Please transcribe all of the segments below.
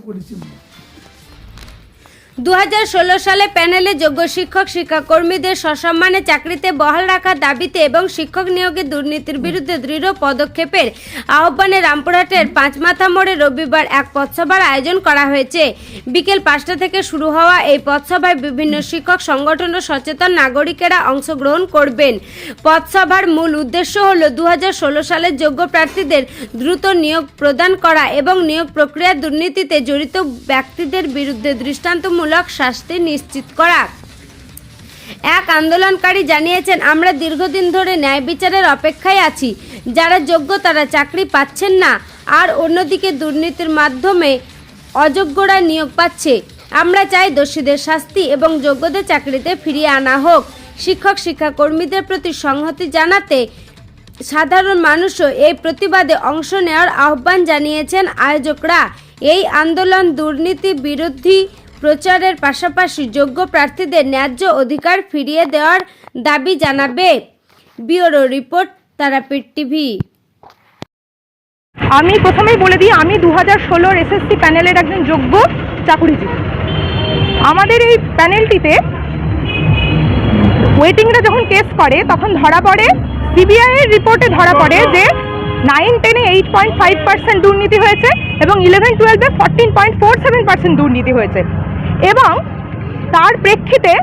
করেছি। 2016 সালে প্যানেলে যোগ্য শিক্ষক শিক্ষাকর্মীদের সসম্মানে চাকরিতে বহাল রাখার দাবিতে এবং শিক্ষক নিয়োগে দুর্নীতির বিরুদ্ধে দৃঢ় পদক্ষেপের আহ্বানে রামপুরহাটের পাঁচমাথা মোড়ে রবিবার এক পথসভার আয়োজন করা হয়েছে। বিকেল 5টা থেকে শুরু হওয়া এই পথসভায় বিভিন্ন শিক্ষক সংগঠন ও সচেতন নাগরিকেরা অংশগ্রহণ করবেন। পথসভার মূল উদ্দেশ্য হল 2016 সালের যোগ্য প্রার্থীদের দ্রুত নিয়োগ প্রদান করা এবং নিয়োগ প্রক্রিয়া দুর্নীতিতে জড়িত ব্যক্তিদের বিরুদ্ধে দৃষ্টান্তমূলক শাস্তি নিশ্চিত করা। এক আন্দোলনকারী জানিয়েছেন, আমরা দীর্ঘদিন ধরে ন্যায় বিচারের অপেক্ষায় আছি। যারা যোগ্য তারা চাকরি পাচ্ছেন না, আর অন্যদিকে দুর্নীতির মাধ্যমে অযোগ্যরা নিয়োগ পাচ্ছে। আমরা চাই দোষীদের শাস্তি এবং যোগ্যদের চাকরিতে ফিরিয়ে আনা হোক। শিক্ষক শিক্ষাকর্মীদের প্রতি সংহতি জানাতে সাধারণ মানুষও এই প্রতিবাদে অংশ নেওয়ার আহ্বান জানিয়েছেন আয়োজকরা। এই আন্দোলন দুর্নীতি বিরোধী প্রচারের পাশাপাশি যোগ্য প্রার্থীদের ন্যায্য অধিকার ফিরিয়ে দেওয়ার দাবি জানাবে। Bureau report, Tarapith TV. আমি প্রথমেই বলে দিই, আমি 2016 এসএসসি প্যানেলের একজন যোগ্য চাকুরিজীবী। আমাদের এই প্যানেলটিতে ওয়েটিংরা যখন কেস করে তখন ধরা পড়ে, সিবিআই এর রিপোর্টে ধরা পড়ে যে 9-10-এ 8.5% দুর্নীতি হয়েছে এবং 11-12-এ 14.47% দুর্নীতি হয়েছে। এবং তার প্রেক্ষিতে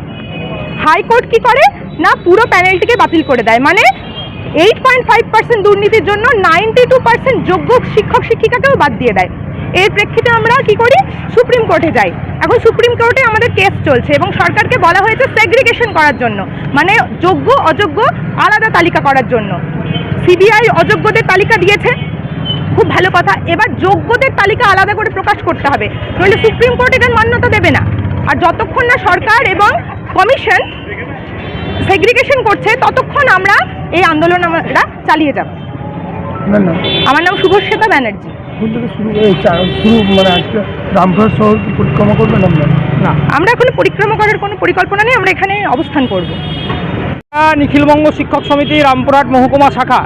হাইকোর্ট কি করে না, পুরো প্যানেলটিকে বাতিল করে দেয়। মানে 8.5% দুর্নীতির জন্য 92% যোগ্য শিক্ষক শিক্ষিকাকেও বাদ দিয়ে দেয়। এর প্রেক্ষিতে আমরা কি করি, সুপ্রিম কোর্টে যাই। এখন সুপ্রিম কোর্টে আমাদের কেস চলছে এবং সরকারকে বলা হয়েছে সেগ্রিগেশন করার জন্য, মানে যোগ্য অযোগ্য আলাদা তালিকা করার জন্য। সিবিআই অযোগ্যদের তালিকা দিয়েছে, খুব ভালো কথা। এবার যোগ্যদের তালিকা আলাদা করে প্রকাশ করতে হবে, নইলে সুপ্রিম কোর্ট এটার মান্যতা দেবে না। আর যতক্ষণ না সরকার এবং কমিশন সেগ্রিগেশন করছে ততক্ষণ আমরা এই আন্দোলন আমরা চালিয়ে যাব। আমার নাম শুভশ্বেতা ব্যানার্জি। রামপুরহাট শহর পরিক্রমা করবেন আপনারা? না, আমরা এখন পরিক্রমা করার কোনো পরিকল্পনা নেই, আমরা এখানে অবস্থান করব। নিখিলবঙ্গ শিক্ষক সমিতি রামপুরহাট মহকুমা শাখা,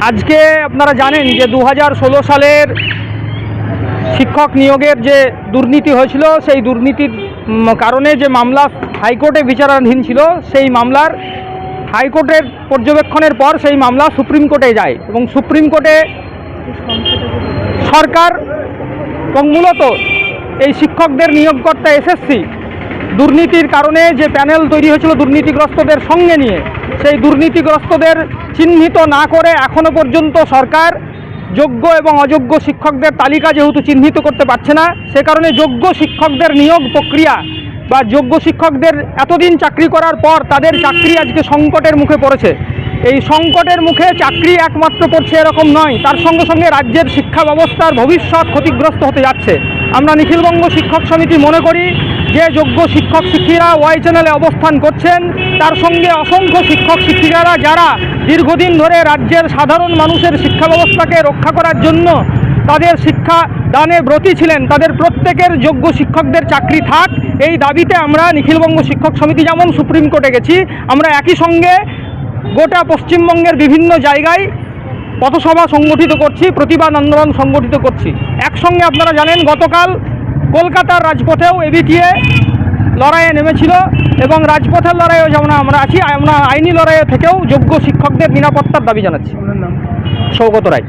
আজকে আপনারা জানেন যে 2016 সালের শিক্ষক নিয়োগের যে দুর্নীতি হয়েছিল, সেই দুর্নীতির কারণে যে মামলা হাইকোর্টে বিচারাধীন ছিল, সেই মামলার হাইকোর্টের পর্যবেক্ষণের পর সেই মামলা সুপ্রিম কোর্টে যায় এবং সুপ্রিম কোর্টে সরকার এবং মূলত এই শিক্ষকদের নিয়োগকর্তা এসএসসি দুর্নীতির কারণে যে প্যানেল তৈরি হয়েছিল দুর্নীতিগ্রস্তদের সঙ্গে নিয়ে, সেই দুর্নীতিগ্রস্তদের চিহ্নিত না করে এখনও পর্যন্ত সরকার যোগ্য এবং অযোগ্য শিক্ষকদের তালিকা যেহেতু চিহ্নিত করতে পারছে না, সে কারণে যোগ্য শিক্ষকদের নিয়োগ প্রক্রিয়া বা যোগ্য শিক্ষকদের এতদিন চাকরি করার পর তাদের চাকরি আজকে সংকটের মুখে পড়েছে। এই সংকটের মুখে চাকরি একমাত্র পড়ছে এরকম নয়, তার সঙ্গে সঙ্গে রাজ্যের শিক্ষা ব্যবস্থার ভবিষ্যৎ ক্ষতিগ্রস্ত হতে যাচ্ছে। আমরা নিখিলবঙ্গ শিক্ষক সমিতি মনে করি যে যোগ্য শিক্ষক শিক্ষিকারা ওয়াই চ্যানেলে অবস্থান করছেন, তার সঙ্গে অসংখ্য শিক্ষক শিক্ষিকারা যারা দীর্ঘদিন ধরে রাজ্যের সাধারণ মানুষের শিক্ষা ব্যবস্থাকে রক্ষা করার জন্য তাদের শিক্ষা দানে ব্রতী ছিলেন, তাদের প্রত্যেকের যোগ্য শিক্ষকদের চাকরি থাক, এই দাবিতে আমরা নিখিলবঙ্গ শিক্ষক সমিতি যেমন সুপ্রিম কোর্টে গেছি, আমরা একই সঙ্গে গোটা পশ্চিমবঙ্গের বিভিন্ন জায়গায় পথসভা সংগঠিত করছি, প্রতিবাদ আন্দোলন সংগঠিত করছি। একসঙ্গে আপনারা জানেন গতকাল কলকাতার রাজপথেও এবিটিএ লড়াইয়ে নেমেছিল এবং রাজপথের লড়াইও যেমন আমরা আছি, আমরা আইনি লড়াইয়ে থেকেও যোগ্য শিক্ষকদের নিরাপত্তার দাবি জানাচ্ছি। আপনার নাম? সৌগত রায়।